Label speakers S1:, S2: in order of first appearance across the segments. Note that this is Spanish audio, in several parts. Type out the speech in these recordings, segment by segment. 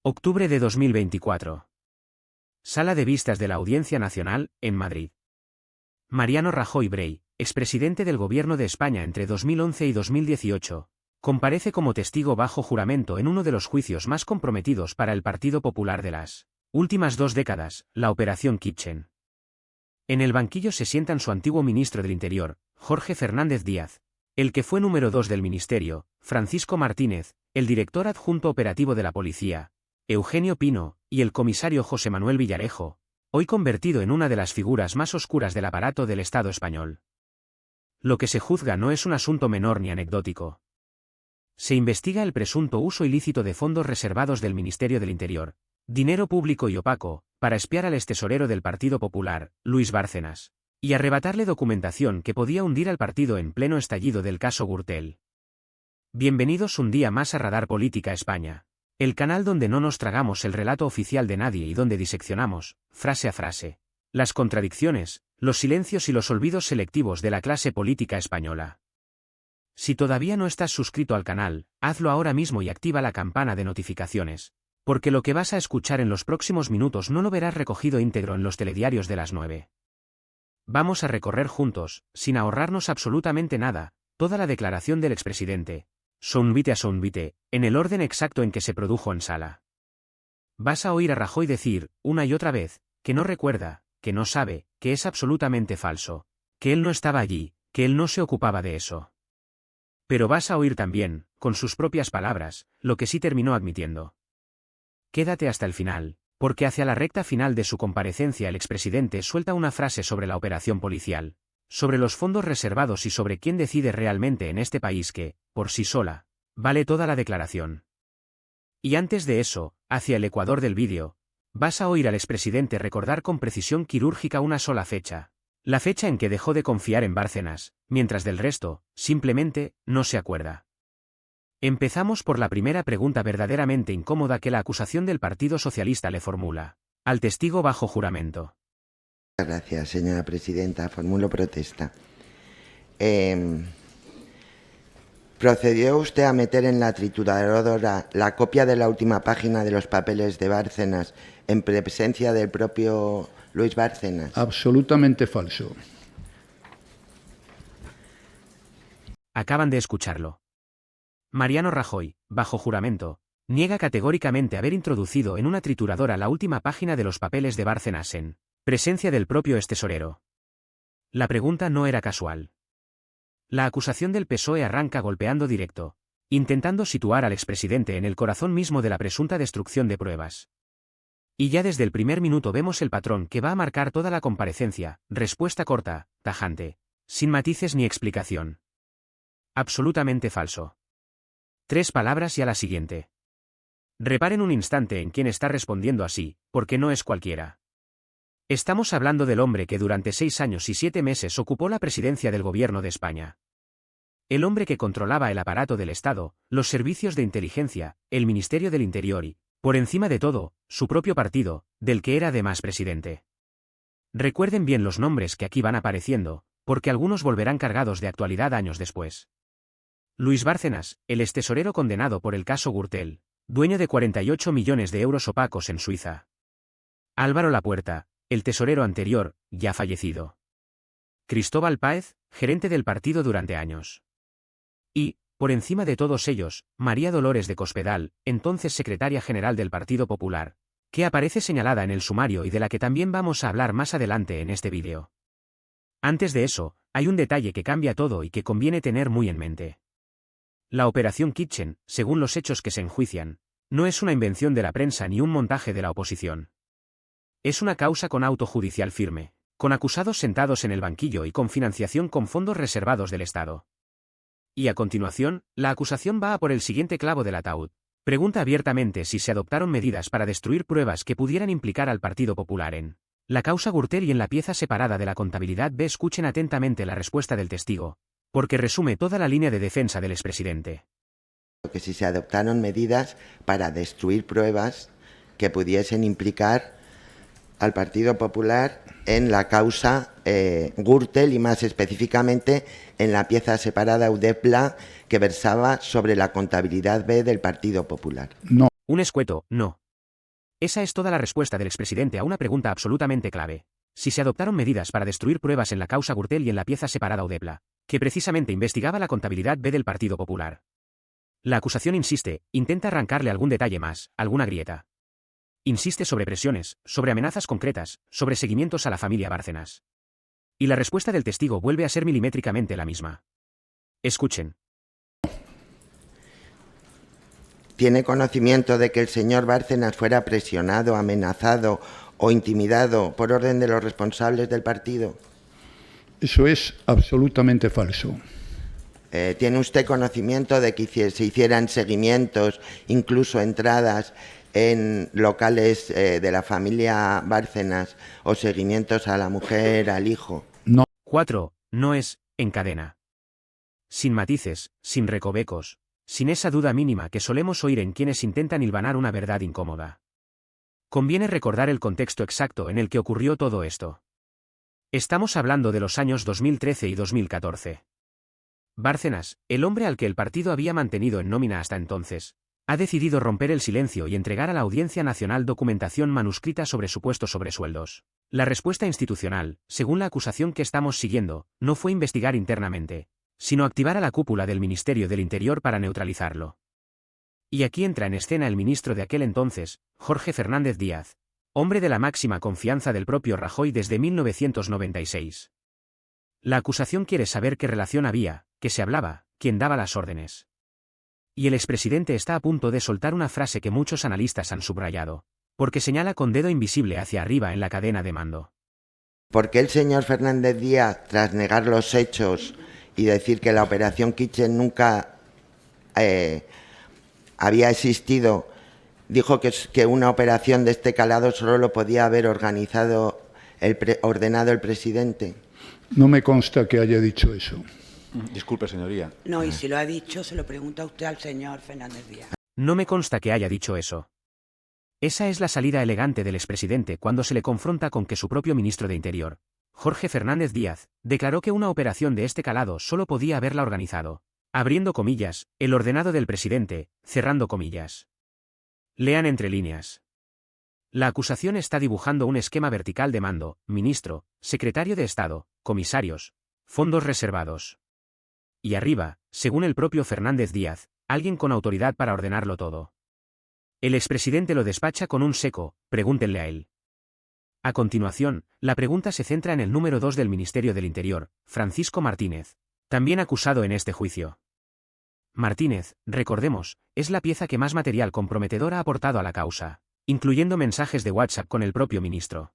S1: Octubre de 2024. Sala de vistas de la Audiencia Nacional, en Madrid. Mariano Rajoy Brey, expresidente del Gobierno de España entre 2011 y 2018, comparece como testigo bajo juramento en uno de los juicios más comprometidos para el Partido Popular de las últimas 2 décadas, la Operación Kitchen. En el banquillo se sientan su antiguo ministro del Interior, Jorge Fernández Díaz, el que fue número 2 del ministerio, Francisco Martínez, el director adjunto operativo de la policía, Eugenio Pino, y el comisario José Manuel Villarejo, hoy convertido en una de las figuras más oscuras del aparato del Estado español. Lo que se juzga no es un asunto menor ni anecdótico. Se investiga el presunto uso ilícito de fondos reservados del Ministerio del Interior, dinero público y opaco, para espiar al extesorero del Partido Popular, Luis Bárcenas, y arrebatarle documentación que podía hundir al partido en pleno estallido del caso Gürtel. Bienvenidos un día más a Radar Política España, el canal donde no nos tragamos el relato oficial de nadie y donde diseccionamos, frase a frase, las contradicciones, los silencios y los olvidos selectivos de la clase política española. Si todavía no estás suscrito al canal, hazlo ahora mismo y activa la campana de notificaciones, porque lo que vas a escuchar en los próximos minutos no lo verás recogido íntegro en los telediarios de las 9. Vamos a recorrer juntos, sin ahorrarnos absolutamente nada, toda la declaración del expresidente, soundbite a soundbite, en el orden exacto en que se produjo en sala. Vas a oír a Rajoy decir, una y otra vez, que no recuerda, que no sabe, que es absolutamente falso, que él no estaba allí, que él no se ocupaba de eso. Pero vas a oír también, con sus propias palabras, lo que sí terminó admitiendo. Quédate hasta el final, porque hacia la recta final de su comparecencia el expresidente suelta una frase sobre la operación policial, sobre los fondos reservados y sobre quién decide realmente en este país que, por sí sola, vale toda la declaración. Y antes de eso, hacia el ecuador del vídeo, vas a oír al expresidente recordar con precisión quirúrgica una sola fecha, la fecha en que dejó de confiar en Bárcenas, mientras del resto, simplemente, no se acuerda. Empezamos por la primera pregunta verdaderamente incómoda que la acusación del Partido Socialista le formula, al testigo bajo juramento.
S2: Gracias, señora presidenta. Formulo protesta. ¿Procedió usted a meter en la trituradora la copia de la última página de los papeles de Bárcenas en presencia del propio Luis Bárcenas?
S3: Absolutamente falso.
S1: Acaban de escucharlo. Mariano Rajoy, bajo juramento, niega categóricamente haber introducido en una trituradora la última página de los papeles de Bárcenas en presencia del propio extesorero. La pregunta no era casual. La acusación del PSOE arranca golpeando directo, intentando situar al expresidente en el corazón mismo de la presunta destrucción de pruebas. Y ya desde el primer minuto vemos el patrón que va a marcar toda la comparecencia, respuesta corta, tajante, sin matices ni explicación. Absolutamente falso. 3 palabras y a la siguiente. Reparen un instante en quién está respondiendo así, porque no es cualquiera. Estamos hablando del hombre que durante 6 años y 7 meses ocupó la presidencia del Gobierno de España. El hombre que controlaba el aparato del Estado, los servicios de inteligencia, el Ministerio del Interior y, por encima de todo, su propio partido, del que era además presidente. Recuerden bien los nombres que aquí van apareciendo, porque algunos volverán cargados de actualidad años después. Luis Bárcenas, el extesorero condenado por el caso Gürtel, dueño de 48 millones de euros opacos en Suiza. Álvaro Lapuerta, el tesorero anterior, ya fallecido. Cristóbal Páez, gerente del partido durante años. Y, por encima de todos ellos, María Dolores de Cospedal, entonces secretaria general del Partido Popular, que aparece señalada en el sumario y de la que también vamos a hablar más adelante en este vídeo. Antes de eso, hay un detalle que cambia todo y que conviene tener muy en mente. La Operación Kitchen, según los hechos que se enjuician, no es una invención de la prensa ni un montaje de la oposición. Es una causa con auto judicial firme, con acusados sentados en el banquillo y con financiación con fondos reservados del Estado. Y a continuación, la acusación va a por el siguiente clavo del ataúd. Pregunta abiertamente si se adoptaron medidas para destruir pruebas que pudieran implicar al Partido Popular en la causa Gürtel y en la pieza separada de la contabilidad B. Escuchen atentamente la respuesta del testigo, porque resume toda la línea de defensa del expresidente.
S2: Que si se adoptaron medidas para destruir pruebas que pudiesen implicar al Partido Popular en la causa Gürtel y más específicamente en la pieza separada UDEPLA que versaba sobre la contabilidad B del Partido Popular.
S3: No.
S1: Un escueto, no. Esa es toda la respuesta del expresidente a una pregunta absolutamente clave. Si se adoptaron medidas para destruir pruebas en la causa Gürtel y en la pieza separada Udepla, que precisamente investigaba la contabilidad B del Partido Popular. La acusación insiste, intenta arrancarle algún detalle más, alguna grieta. Insiste sobre presiones, sobre amenazas concretas, sobre seguimientos a la familia Bárcenas. Y la respuesta del testigo vuelve a ser milimétricamente la misma. Escuchen.
S2: ¿Tiene conocimiento de que el señor Bárcenas fuera presionado, amenazado o intimidado por orden de los responsables del partido?
S3: Eso es absolutamente falso.
S2: ¿Tiene usted conocimiento de que se hicieran seguimientos, incluso entradas en locales de la familia Bárcenas o seguimientos a la mujer, al hijo?
S3: No.
S1: 4. No es, en cadena. Sin matices, sin recovecos, sin esa duda mínima que solemos oír en quienes intentan hilvanar una verdad incómoda. Conviene recordar el contexto exacto en el que ocurrió todo esto. Estamos hablando de los años 2013 y 2014. Bárcenas, el hombre al que el partido había mantenido en nómina hasta entonces, ha decidido romper el silencio y entregar a la Audiencia Nacional documentación manuscrita sobre supuestos sobresueldos. La respuesta institucional, según la acusación que estamos siguiendo, no fue investigar internamente, sino activar a la cúpula del Ministerio del Interior para neutralizarlo. Y aquí entra en escena el ministro de aquel entonces, Jorge Fernández Díaz, hombre de la máxima confianza del propio Rajoy desde 1996. La acusación quiere saber qué relación había, qué se hablaba, quién daba las órdenes. Y el expresidente está a punto de soltar una frase que muchos analistas han subrayado, porque señala con dedo invisible hacia arriba en la cadena de mando.
S2: ¿Por qué el señor Fernández Díaz, tras negar los hechos y decir que la operación Kitchen nunca había existido, dijo que una operación de este calado solo lo podía haber ordenado el presidente?
S3: No me consta que haya dicho eso.
S4: Disculpe, señoría.
S5: No, y si lo ha dicho, se lo pregunta usted al señor Fernández Díaz.
S1: No me consta que haya dicho eso. Esa es la salida elegante del expresidente cuando se le confronta con que su propio ministro de Interior, Jorge Fernández Díaz, declaró que una operación de este calado solo podía haberla organizado, abriendo comillas, el ordenado del presidente, cerrando comillas. Lean entre líneas. La acusación está dibujando un esquema vertical de mando, ministro, secretario de Estado, comisarios, fondos reservados. Y arriba, según el propio Fernández Díaz, alguien con autoridad para ordenarlo todo. El expresidente lo despacha con un seco, pregúntenle a él. A continuación, la pregunta se centra en el número 2 del Ministerio del Interior, Francisco Martínez, también acusado en este juicio. Martínez, recordemos, es la pieza que más material comprometedor ha aportado a la causa, incluyendo mensajes de WhatsApp con el propio ministro.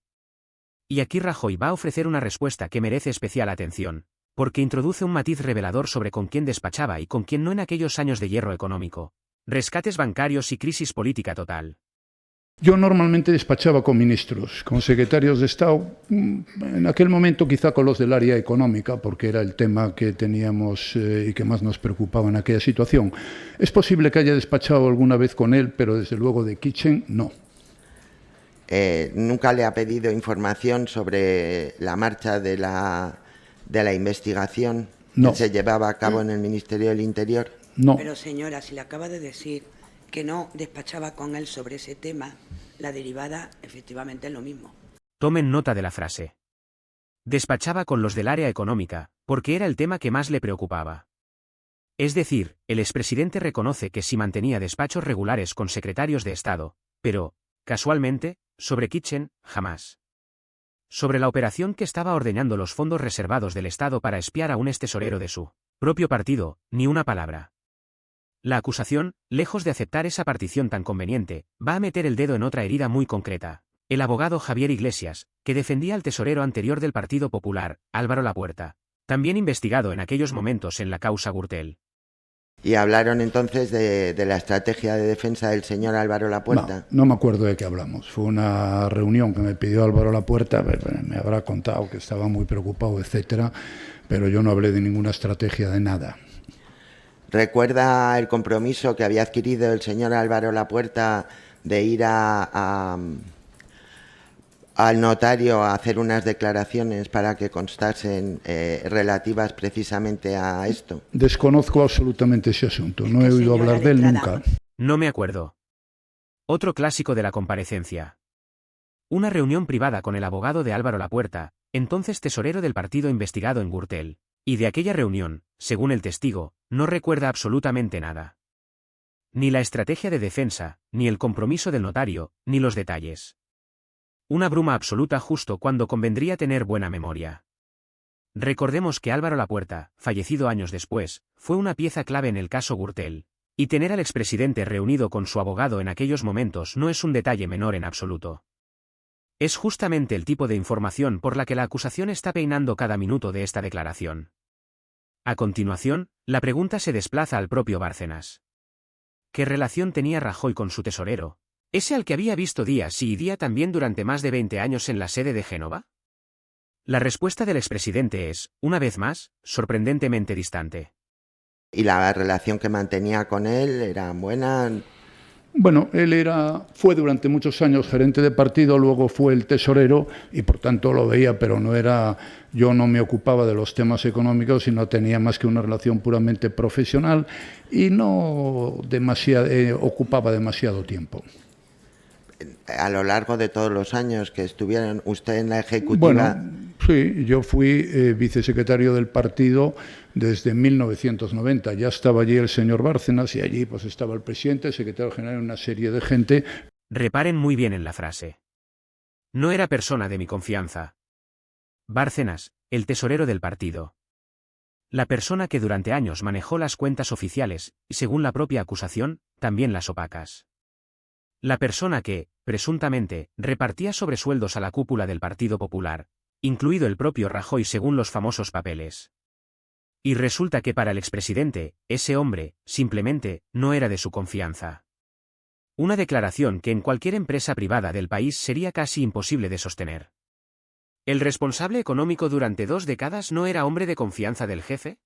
S1: Y aquí Rajoy va a ofrecer una respuesta que merece especial atención, porque introduce un matiz revelador sobre con quién despachaba y con quién no en aquellos años de hierro económico, rescates bancarios y crisis política total.
S3: Yo normalmente despachaba con ministros, con secretarios de Estado, en aquel momento quizá con los del área económica, porque era el tema que teníamos y que más nos preocupaba en aquella situación. Es posible que haya despachado alguna vez con él, pero desde luego de Kitchen no.
S2: ¿Nunca le ha pedido información sobre la marcha de la investigación
S3: No.
S2: que se llevaba a cabo en el Ministerio del Interior?
S3: No.
S5: Pero señora, si le acaba de decir que no despachaba con él sobre ese tema, la derivada efectivamente es lo mismo.
S1: Tomen nota de la frase. Despachaba con los del área económica, porque era el tema que más le preocupaba. Es decir, el expresidente reconoce que sí mantenía despachos regulares con secretarios de Estado, pero, casualmente, sobre Kitchen, jamás. Sobre la operación que estaba ordenando los fondos reservados del Estado para espiar a un extesorero de su propio partido, ni una palabra. La acusación, lejos de aceptar esa partición tan conveniente, va a meter el dedo en otra herida muy concreta. El abogado Javier Iglesias, que defendía al tesorero anterior del Partido Popular, Álvaro Lapuerta, también investigado en aquellos momentos en la causa Gürtel.
S2: ¿Y hablaron entonces de la estrategia de defensa del señor Álvaro Lapuerta?
S3: No me acuerdo de qué hablamos. Fue una reunión que me pidió Álvaro Lapuerta, me habrá contado que estaba muy preocupado, etcétera, pero yo no hablé de ninguna estrategia de nada.
S2: ¿Recuerda el compromiso que había adquirido el señor Álvaro Lapuerta de ir al notario a hacer unas declaraciones para que constasen relativas precisamente a esto?
S3: Desconozco absolutamente ese asunto, no he oído hablar de él nunca.
S1: No me acuerdo. Otro clásico de la comparecencia. Una reunión privada con el abogado de Álvaro Lapuerta, entonces tesorero del partido investigado en Gürtel, y de aquella reunión, según el testigo, no recuerda absolutamente nada. Ni la estrategia de defensa, ni el compromiso del notario, ni los detalles. Una bruma absoluta justo cuando convendría tener buena memoria. Recordemos que Álvaro Lapuerta, fallecido años después, fue una pieza clave en el caso Gürtel, y tener al expresidente reunido con su abogado en aquellos momentos no es un detalle menor en absoluto. Es justamente el tipo de información por la que la acusación está peinando cada minuto de esta declaración. A continuación, la pregunta se desplaza al propio Bárcenas. ¿Qué relación tenía Rajoy con su tesorero, ese al que había visto día sí y día también durante más de 20 años en la sede de Génova? La respuesta del expresidente es, una vez más, sorprendentemente distante.
S2: ¿Y la relación que mantenía con él era buena?
S3: Bueno, él fue durante muchos años gerente de partido, luego fue el tesorero y por tanto lo veía, pero yo no me ocupaba de los temas económicos y no tenía más que una relación puramente profesional y no ocupaba demasiado tiempo.
S2: A lo largo de todos los años que estuvieron usted en la ejecutiva...
S3: Bueno, sí, yo fui vicesecretario del partido desde 1990. Ya estaba allí el señor Bárcenas y allí pues estaba el presidente, el secretario general y una serie de gente.
S1: Reparen muy bien en la frase. No era persona de mi confianza. Bárcenas, el tesorero del partido. La persona que durante años manejó las cuentas oficiales, y según la propia acusación, también las opacas. La persona que, presuntamente, repartía sobresueldos a la cúpula del Partido Popular, incluido el propio Rajoy según los famosos papeles. Y resulta que para el expresidente, ese hombre, simplemente, no era de su confianza. Una declaración que en cualquier empresa privada del país sería casi imposible de sostener. ¿El responsable económico durante 2 décadas no era hombre de confianza del jefe?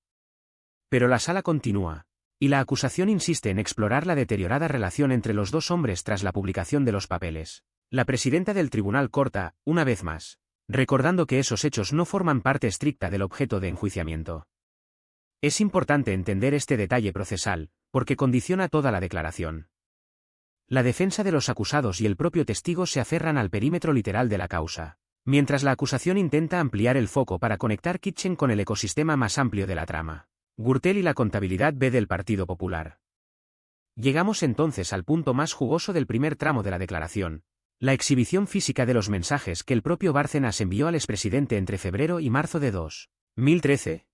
S1: Pero la sala continúa. Y la acusación insiste en explorar la deteriorada relación entre los dos hombres tras la publicación de los papeles. La presidenta del tribunal corta, una vez más, recordando que esos hechos no forman parte estricta del objeto de enjuiciamiento. Es importante entender este detalle procesal, porque condiciona toda la declaración. La defensa de los acusados y el propio testigo se aferran al perímetro literal de la causa, mientras la acusación intenta ampliar el foco para conectar Kitchen con el ecosistema más amplio de la trama. Gürtel y la contabilidad B del Partido Popular. Llegamos entonces al punto más jugoso del primer tramo de la declaración, la exhibición física de los mensajes que el propio Bárcenas envió al expresidente entre febrero y marzo de 2013.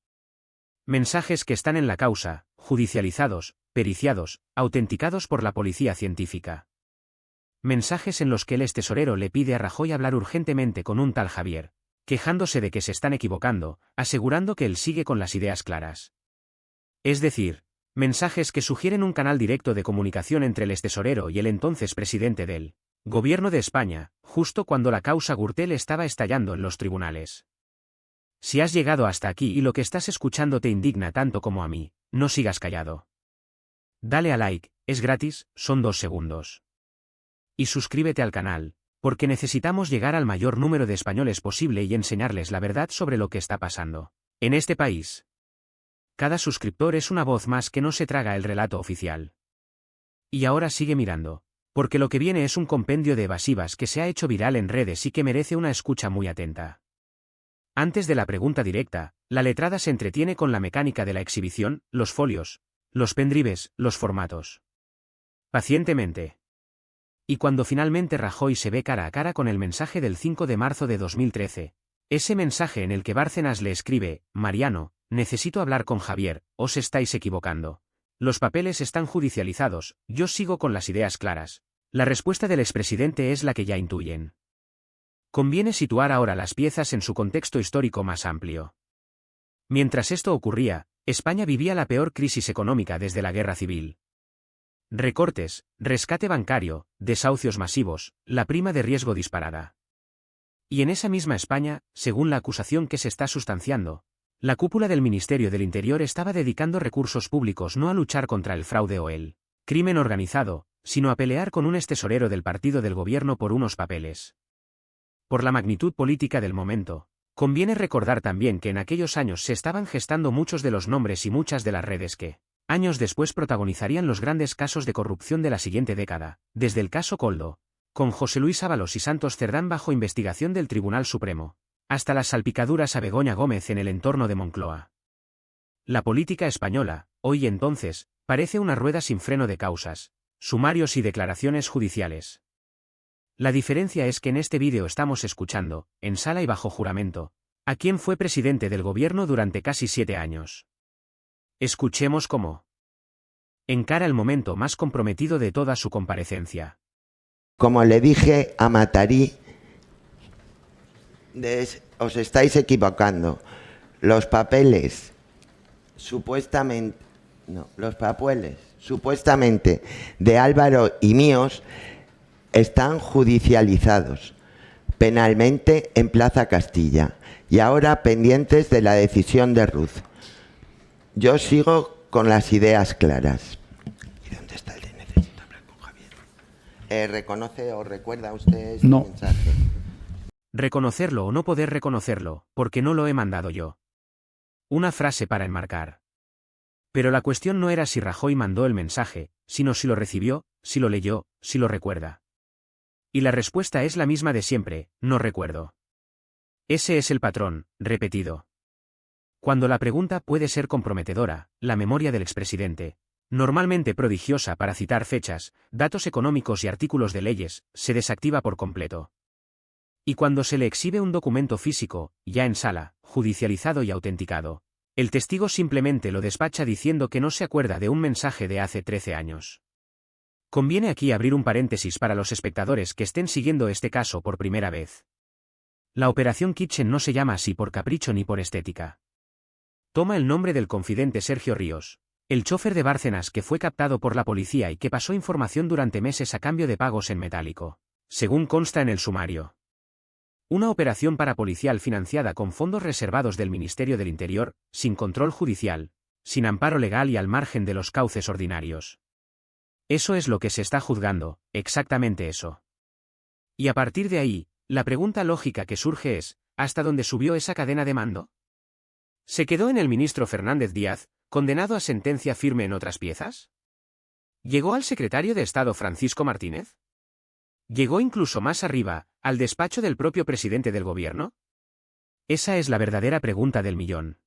S1: Mensajes que están en la causa, judicializados, periciados, autenticados por la policía científica. Mensajes en los que el extesorero le pide a Rajoy hablar urgentemente con un tal Javier, quejándose de que se están equivocando, asegurando que él sigue con las ideas claras. Es decir, mensajes que sugieren un canal directo de comunicación entre el extesorero y el entonces presidente del Gobierno de España, justo cuando la causa Gürtel estaba estallando en los tribunales. Si has llegado hasta aquí y lo que estás escuchando te indigna tanto como a mí, no sigas callado. Dale a like, es gratis, son 2 segundos. Y suscríbete al canal, porque necesitamos llegar al mayor número de españoles posible y enseñarles la verdad sobre lo que está pasando en este país. Cada suscriptor es una voz más que no se traga el relato oficial. Y ahora sigue mirando, porque lo que viene es un compendio de evasivas que se ha hecho viral en redes y que merece una escucha muy atenta. Antes de la pregunta directa, la letrada se entretiene con la mecánica de la exhibición, los folios, los pendrives, los formatos. Pacientemente. Y cuando finalmente Rajoy se ve cara a cara con el mensaje del 5 de marzo de 2013, ese mensaje en el que Bárcenas le escribe, Mariano, necesito hablar con Javier, os estáis equivocando. Los papeles están judicializados, yo sigo con las ideas claras. La respuesta del expresidente es la que ya intuyen. Conviene situar ahora las piezas en su contexto histórico más amplio. Mientras esto ocurría, España vivía la peor crisis económica desde la Guerra Civil. Recortes, rescate bancario, desahucios masivos, la prima de riesgo disparada. Y en esa misma España, según la acusación que se está sustanciando, la cúpula del Ministerio del Interior estaba dedicando recursos públicos no a luchar contra el fraude o el crimen organizado, sino a pelear con un extesorero del partido del gobierno por unos papeles. Por la magnitud política del momento, conviene recordar también que en aquellos años se estaban gestando muchos de los nombres y muchas de las redes que años después protagonizarían los grandes casos de corrupción de la siguiente década, desde el caso Koldo, con José Luis Ábalos y Santos Cerdán bajo investigación del Tribunal Supremo, hasta las salpicaduras a Begoña Gómez en el entorno de Moncloa. La política española, hoy y entonces, parece una rueda sin freno de causas, sumarios y declaraciones judiciales. La diferencia es que en este vídeo estamos escuchando, en sala y bajo juramento, a quien fue presidente del gobierno durante casi 7 años. Escuchemos cómo encara el momento más comprometido de toda su comparecencia.
S2: Como le dije a Matarí, os estáis equivocando. Los papeles supuestamente de Álvaro y míos están judicializados penalmente en Plaza Castilla y ahora pendientes de la decisión de Ruz. Yo sigo con las ideas claras. ¿Y dónde está el de necesito hablar con Javier? ¿Reconoce o recuerda usted este mensaje?
S1: Reconocerlo o no poder reconocerlo, porque no lo he mandado yo. Una frase para enmarcar. Pero la cuestión no era si Rajoy mandó el mensaje, sino si lo recibió, si lo leyó, si lo recuerda. Y la respuesta es la misma de siempre: no recuerdo. Ese es el patrón, repetido. Cuando la pregunta puede ser comprometedora, la memoria del expresidente, normalmente prodigiosa para citar fechas, datos económicos y artículos de leyes, se desactiva por completo. Y cuando se le exhibe un documento físico, ya en sala, judicializado y autenticado, el testigo simplemente lo despacha diciendo que no se acuerda de un mensaje de hace 13 años. Conviene aquí abrir un paréntesis para los espectadores que estén siguiendo este caso por primera vez. La Operación Kitchen no se llama así por capricho ni por estética. Toma el nombre del confidente Sergio Ríos, el chofer de Bárcenas que fue captado por la policía y que pasó información durante meses a cambio de pagos en metálico, según consta en el sumario. Una operación parapolicial financiada con fondos reservados del Ministerio del Interior, sin control judicial, sin amparo legal y al margen de los cauces ordinarios. Eso es lo que se está juzgando, exactamente eso. Y a partir de ahí, la pregunta lógica que surge es, ¿hasta dónde subió esa cadena de mando? ¿Se quedó en el ministro Fernández Díaz, condenado a sentencia firme en otras piezas? ¿Llegó al secretario de Estado Francisco Martínez? ¿Llegó incluso más arriba, al despacho del propio presidente del gobierno? Esa es la verdadera pregunta del millón.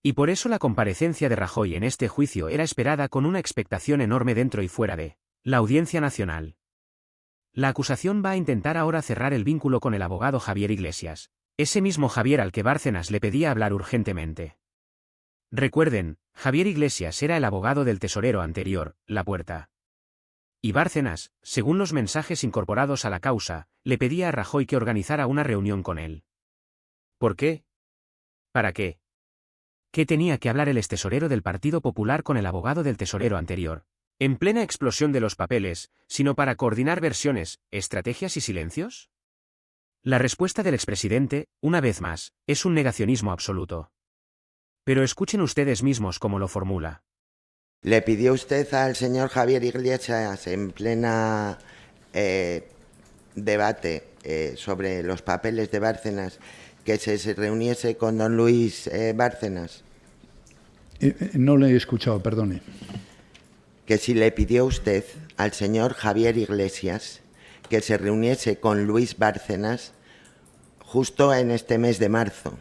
S1: Y por eso la comparecencia de Rajoy en este juicio era esperada con una expectación enorme dentro y fuera de la Audiencia Nacional. La acusación va a intentar ahora cerrar el vínculo con el abogado Javier Iglesias, ese mismo Javier al que Bárcenas le pedía hablar urgentemente. Recuerden, Javier Iglesias era el abogado del tesorero anterior, La Puerta. Y Bárcenas, según los mensajes incorporados a la causa, le pedía a Rajoy que organizara una reunión con él. ¿Por qué? ¿Para qué? ¿Qué tenía que hablar el extesorero del Partido Popular con el abogado del tesorero anterior, en plena explosión de los papeles, sino para coordinar versiones, estrategias y silencios? La respuesta del expresidente, una vez más, es un negacionismo absoluto. Pero escuchen ustedes mismos cómo lo formula.
S2: ¿Le pidió usted al señor Javier Iglesias en plena debate sobre los papeles de Bárcenas que se reuniese con don Luis Bárcenas?
S3: No le he escuchado, perdone.
S2: Que si le pidió usted al señor Javier Iglesias que se reuniese con Luis Bárcenas justo en este mes de marzo.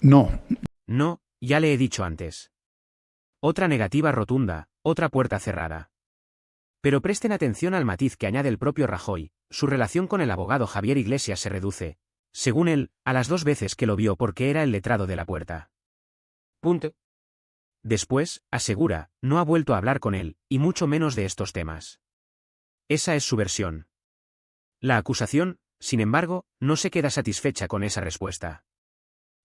S3: No.
S1: No, ya le he dicho antes. Otra negativa rotunda, otra puerta cerrada. Pero presten atención al matiz que añade el propio Rajoy: su relación con el abogado Javier Iglesias se reduce, según él, a las 2 veces que lo vio porque era el letrado de La Puerta. Punto. Después, asegura, no ha vuelto a hablar con él, y mucho menos de estos temas. Esa es su versión. La acusación, sin embargo, no se queda satisfecha con esa respuesta.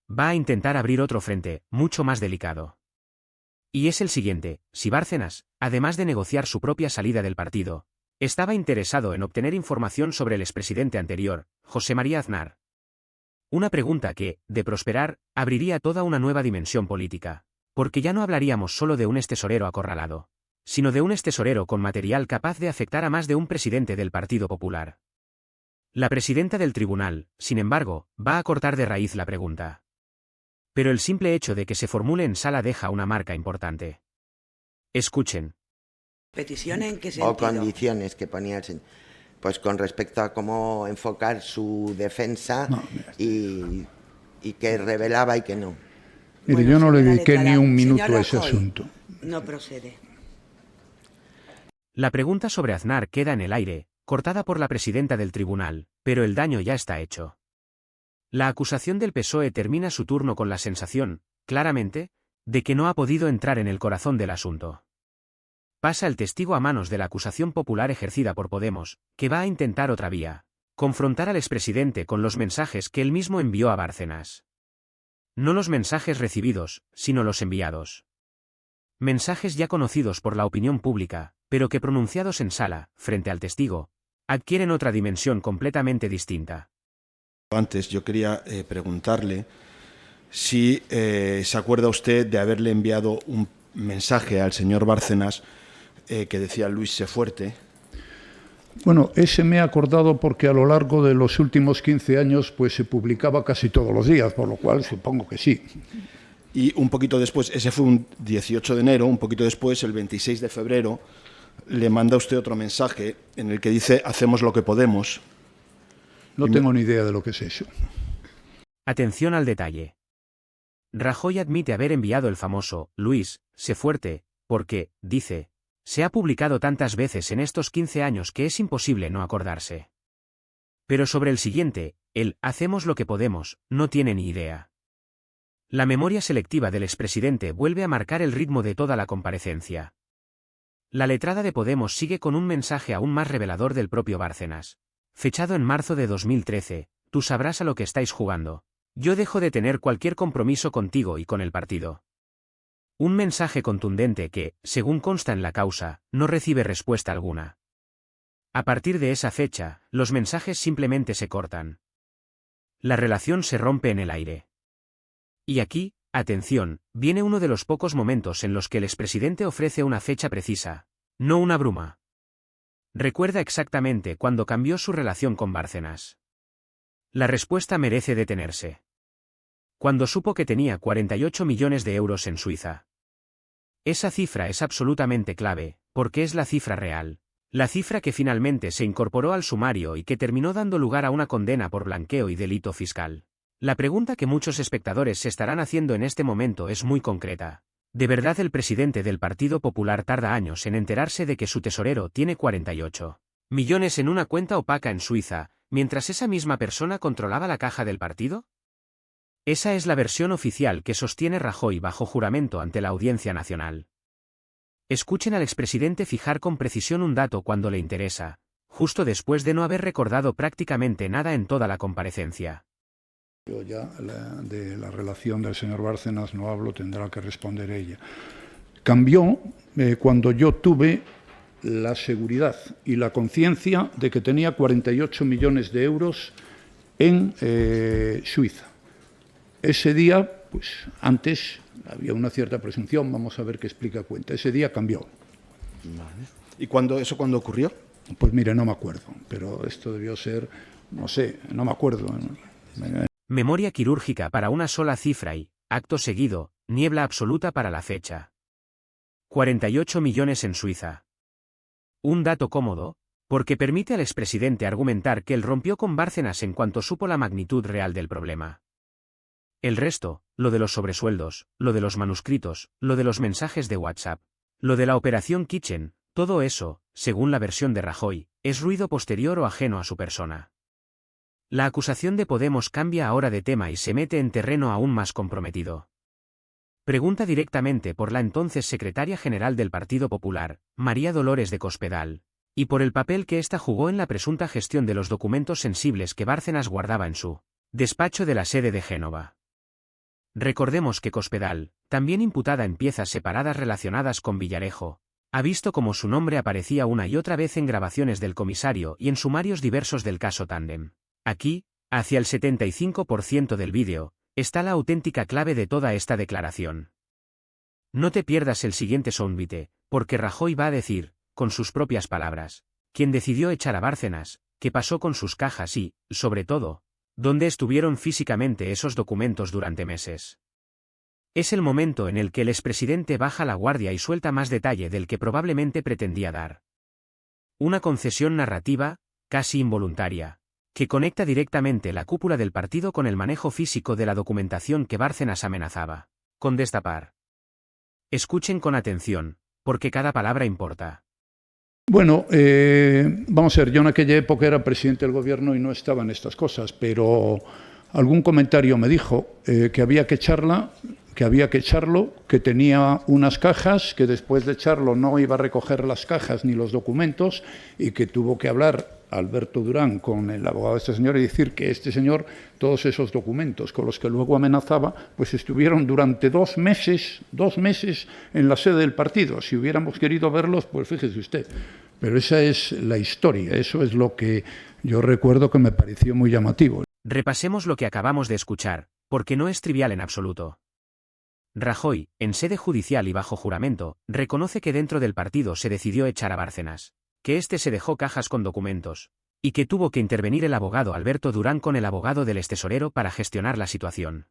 S1: Va a intentar abrir otro frente, mucho más delicado. Y es el siguiente: si Bárcenas, además de negociar su propia salida del partido, estaba interesado en obtener información sobre el expresidente anterior, José María Aznar. Una pregunta que, de prosperar, abriría toda una nueva dimensión política, porque ya no hablaríamos solo de un extesorero acorralado, sino de un extesorero con material capaz de afectar a más de un presidente del Partido Popular. La presidenta del tribunal, sin embargo, va a cortar de raíz la pregunta. Pero el simple hecho de que se formule en sala deja una marca importante. Escuchen.
S5: ¿Peticiones en qué sentido?
S2: O condiciones que ponía el señor. Pues con respecto a cómo enfocar su defensa y qué revelaba y qué no.
S3: Mire,
S5: Bueno,
S3: yo no le
S5: señora
S3: dediqué ni
S5: letrada,
S3: un minuto
S5: señor
S3: a ese
S5: Rajoy,
S3: asunto.
S5: No procede.
S1: La pregunta sobre Aznar queda en el aire, cortada por la presidenta del tribunal, pero el daño ya está hecho. La acusación del PSOE termina su turno con la sensación, claramente, de que no ha podido entrar en el corazón del asunto. Pasa el testigo a manos de la acusación popular ejercida por Podemos, que va a intentar otra vía: confrontar al expresidente con los mensajes que él mismo envió a Bárcenas. No los mensajes recibidos, sino los enviados. Mensajes ya conocidos por la opinión pública, pero que pronunciados en sala, frente al testigo, adquieren otra dimensión completamente distinta.
S6: Antes yo quería preguntarle si se acuerda usted de haberle enviado un mensaje al señor Bárcenas que decía Luis sé fuerte.
S3: Bueno, ese me he acordado porque a lo largo de los últimos 15 años pues se publicaba casi todos los días, por lo cual supongo que sí.
S6: Y un poquito después, ese fue un 18 de enero, un poquito después, el 26 de febrero, le manda usted otro mensaje en el que dice hacemos lo que podemos.
S3: No tengo ni idea de lo que es eso.
S1: Atención al detalle. Rajoy admite haber enviado el famoso Luis, sé fuerte, porque, dice, se ha publicado tantas veces en estos 15 años que es imposible no acordarse. Pero sobre el siguiente, el hacemos lo que podemos, no tiene ni idea. La memoria selectiva del expresidente vuelve a marcar el ritmo de toda la comparecencia. La letrada de Podemos sigue con un mensaje aún más revelador del propio Bárcenas. Fechado en marzo de 2013, tú sabrás a lo que estáis jugando. Yo dejo de tener cualquier compromiso contigo y con el partido. Un mensaje contundente que, según consta en la causa, no recibe respuesta alguna. A partir de esa fecha, los mensajes simplemente se cortan. La relación se rompe en el aire. Y aquí, atención, viene uno de los pocos momentos en los que el expresidente ofrece una fecha precisa, no una bruma. Recuerda exactamente cuándo cambió su relación con Bárcenas. La respuesta merece detenerse. Cuando supo que tenía 48 millones de euros en Suiza. Esa cifra es absolutamente clave, porque es la cifra real, la cifra que finalmente se incorporó al sumario y que terminó dando lugar a una condena por blanqueo y delito fiscal. La pregunta que muchos espectadores se estarán haciendo en este momento es muy concreta. ¿De verdad el presidente del Partido Popular tarda años en enterarse de que su tesorero tiene 48 millones en una cuenta opaca en Suiza, mientras esa misma persona controlaba la caja del partido? Esa es la versión oficial que sostiene Rajoy bajo juramento ante la Audiencia Nacional. Escuchen al expresidente fijar con precisión un dato cuando le interesa, justo después de no haber recordado prácticamente nada en toda la comparecencia.
S3: Yo ya de la relación del señor Bárcenas no hablo, tendrá que responder ella. Cambió cuando yo tuve la seguridad y la conciencia de que tenía 48 millones de euros en Suiza. Ese día, pues antes había una cierta presunción, vamos a ver qué explica cuenta. Ese día cambió.
S6: Vale. ¿Y eso cuándo ocurrió?
S3: Pues mire, no me acuerdo, pero esto debió ser, no sé, no me acuerdo.
S1: Memoria quirúrgica para una sola cifra y, acto seguido, niebla absoluta para la fecha. 48 millones en Suiza. Un dato cómodo, porque permite al expresidente argumentar que él rompió con Bárcenas en cuanto supo la magnitud real del problema. El resto, lo de los sobresueldos, lo de los manuscritos, lo de los mensajes de WhatsApp, lo de la operación Kitchen, todo eso, según la versión de Rajoy, es ruido posterior o ajeno a su persona. La acusación de Podemos cambia ahora de tema y se mete en terreno aún más comprometido. Pregunta directamente por la entonces secretaria general del Partido Popular, María Dolores de Cospedal, y por el papel que ésta jugó en la presunta gestión de los documentos sensibles que Bárcenas guardaba en su despacho de la sede de Génova. Recordemos que Cospedal, también imputada en piezas separadas relacionadas con Villarejo, ha visto cómo su nombre aparecía una y otra vez en grabaciones del comisario y en sumarios diversos del caso Tándem. Aquí, hacia el 75% del vídeo, está la auténtica clave de toda esta declaración. No te pierdas el siguiente soundbite, porque Rajoy va a decir, con sus propias palabras, quién decidió echar a Bárcenas, qué pasó con sus cajas y, sobre todo, dónde estuvieron físicamente esos documentos durante meses. Es el momento en el que el expresidente baja la guardia y suelta más detalle del que probablemente pretendía dar. Una concesión narrativa, casi involuntaria, que conecta directamente la cúpula del partido con el manejo físico de la documentación que Bárcenas amenazaba con destapar. Escuchen con atención, porque cada palabra importa.
S3: Bueno, vamos a ver, yo en aquella época era presidente del gobierno y no estaba en estas cosas, pero algún comentario me dijo que había que echarlo, que tenía unas cajas, que después de echarlo no iba a recoger las cajas ni los documentos y que tuvo que hablar Alberto Durán con el abogado de este señor y decir que este señor, todos esos documentos con los que luego amenazaba, pues estuvieron durante 2 meses en la sede del partido. Si hubiéramos querido verlos, pues fíjese usted. Pero esa es la historia, eso es lo que yo recuerdo que me pareció muy llamativo.
S1: Repasemos lo que acabamos de escuchar, porque no es trivial en absoluto. Rajoy, en sede judicial y bajo juramento, reconoce que dentro del partido se decidió echar a Bárcenas, que éste se dejó cajas con documentos, y que tuvo que intervenir el abogado Alberto Durán con el abogado del extesorero para gestionar la situación.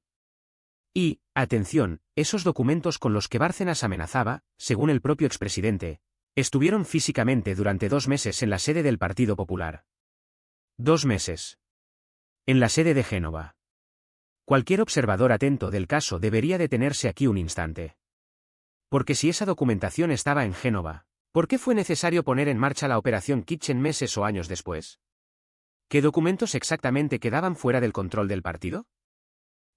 S1: Y, atención, esos documentos con los que Bárcenas amenazaba, según el propio expresidente, estuvieron físicamente durante 2 meses en la sede del Partido Popular. 2 meses. En la sede de Génova. Cualquier observador atento del caso debería detenerse aquí un instante. Porque si esa documentación estaba en Génova, ¿por qué fue necesario poner en marcha la operación Kitchen meses o años después? ¿Qué documentos exactamente quedaban fuera del control del partido?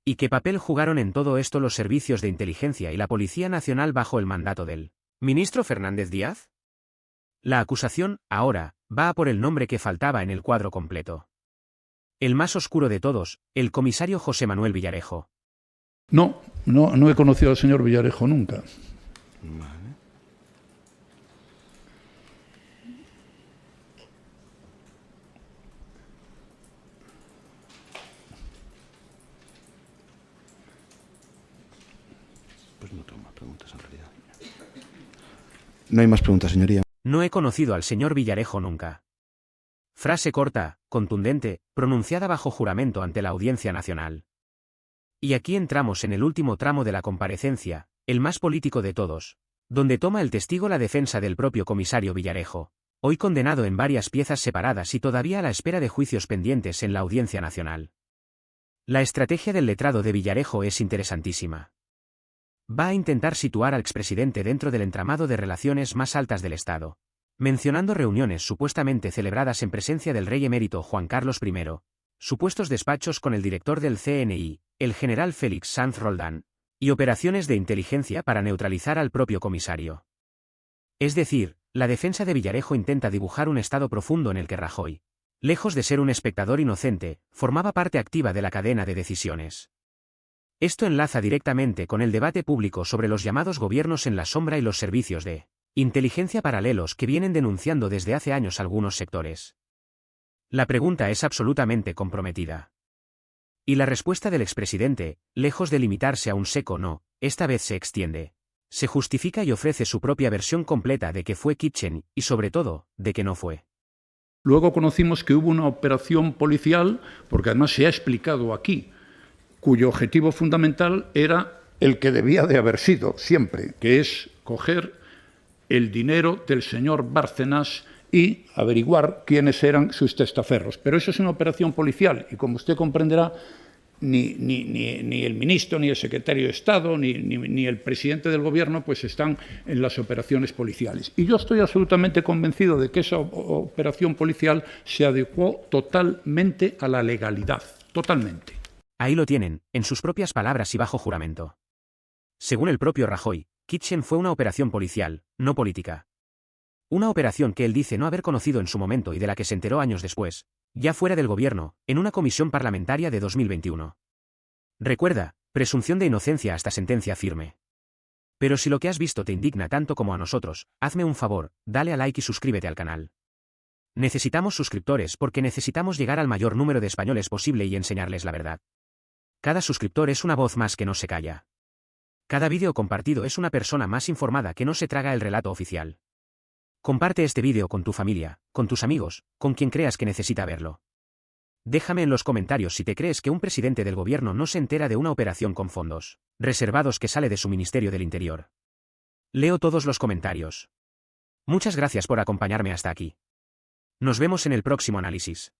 S1: ¿Y qué papel jugaron en todo esto los servicios de inteligencia y la Policía Nacional bajo el mandato del ministro Fernández Díaz? La acusación, ahora, va a por el nombre que faltaba en el cuadro completo. El más oscuro de todos, el comisario José Manuel Villarejo.
S3: No he conocido al señor Villarejo nunca.
S6: Vale. Pues no tengo más preguntas en realidad. No hay más preguntas, señoría.
S1: No he conocido al señor Villarejo nunca. Frase corta, contundente, pronunciada bajo juramento ante la Audiencia Nacional. Y aquí entramos en el último tramo de la comparecencia, el más político de todos, donde toma el testigo la defensa del propio comisario Villarejo, hoy condenado en varias piezas separadas y todavía a la espera de juicios pendientes en la Audiencia Nacional. La estrategia del letrado de Villarejo es interesantísima. Va a intentar situar al expresidente dentro del entramado de relaciones más altas del Estado, mencionando reuniones supuestamente celebradas en presencia del rey emérito Juan Carlos I, supuestos despachos con el director del CNI, el general Félix Sanz Roldán, y operaciones de inteligencia para neutralizar al propio comisario. Es decir, la defensa de Villarejo intenta dibujar un estado profundo en el que Rajoy, lejos de ser un espectador inocente, formaba parte activa de la cadena de decisiones. Esto enlaza directamente con el debate público sobre los llamados gobiernos en la sombra y los servicios de inteligencia paralelos que vienen denunciando desde hace años algunos sectores. La pregunta es absolutamente comprometida. Y la respuesta del expresidente, lejos de limitarse a un seco no, esta vez se extiende. Se justifica y ofrece su propia versión completa de que fue Kitchen y sobre todo, de que no fue.
S3: Luego conocimos que hubo una operación policial, porque además se ha explicado aquí, cuyo objetivo fundamental era el que debía de haber sido siempre, que es coger el dinero del señor Bárcenas y averiguar quiénes eran sus testaferros. Pero eso es una operación policial y, como usted comprenderá, ni el ministro, ni el secretario de Estado, ni el presidente del Gobierno pues están en las operaciones policiales. Y yo estoy absolutamente convencido de que esa operación policial se adecuó totalmente a la legalidad, totalmente.
S1: Ahí lo tienen, en sus propias palabras y bajo juramento. Según el propio Rajoy, Kitchen fue una operación policial, no política. Una operación que él dice no haber conocido en su momento y de la que se enteró años después, ya fuera del gobierno, en una comisión parlamentaria de 2021. Recuerda, presunción de inocencia hasta sentencia firme. Pero si lo que has visto te indigna tanto como a nosotros, hazme un favor, dale a like y suscríbete al canal. Necesitamos suscriptores porque necesitamos llegar al mayor número de españoles posible y enseñarles la verdad. Cada suscriptor es una voz más que no se calla. Cada vídeo compartido es una persona más informada que no se traga el relato oficial. Comparte este vídeo con tu familia, con tus amigos, con quien creas que necesita verlo. Déjame en los comentarios si te crees que un presidente del gobierno no se entera de una operación con fondos reservados que sale de su Ministerio del Interior. Leo todos los comentarios. Muchas gracias por acompañarme hasta aquí. Nos vemos en el próximo análisis.